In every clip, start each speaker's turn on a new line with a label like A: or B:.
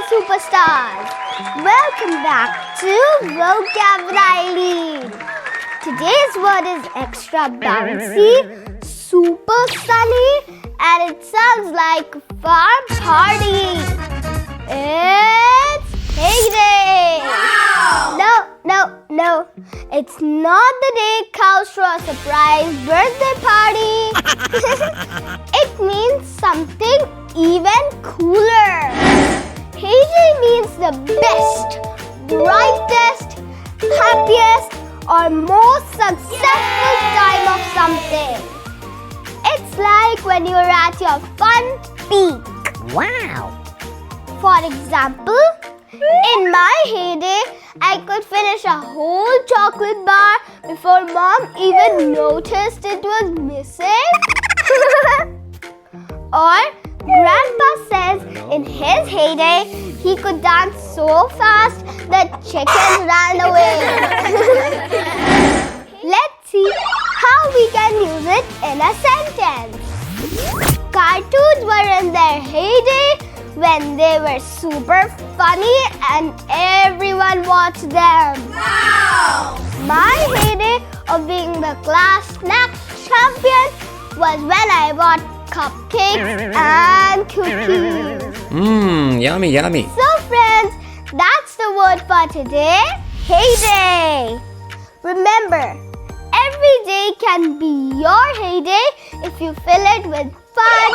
A: superstars! Welcome back to Vocab with Aileen. Today's word is extra bouncy, super sunny, and it sounds like a farm party. It's HEYDAY! Wow! No. It's not the day cows throw a surprise birthday party. It means something even cooler. HEYDAY means the best, brightest, happiest, or most successful time of something. It's like when you're at your fun peak.
B: Wow!
A: For example, in my heyday, I could finish a whole chocolate bar before Mom even noticed it was missing. Or Grandpa says in his heyday, he could dance so fast that chickens ran away. Let's see how we can use it in a sentence. Cartoons were in their heyday when they were super funny and everyone watched them.
B: Wow!
A: My heyday of being the class snack champion was when I bought cupcakes and cookies.
C: Yummy.
A: So friends, that's the word for today, HEYDAY. Remember, every day can be your heyday if you fill it with fun,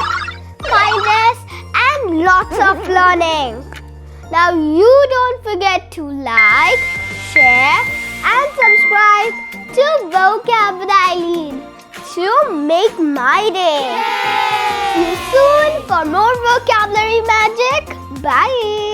A: kindness, and lots of learning. Now you don't forget to like, share, and subscribe to Vocab with Aileen to make my day. See you soon for more vocabulary magic. Bye.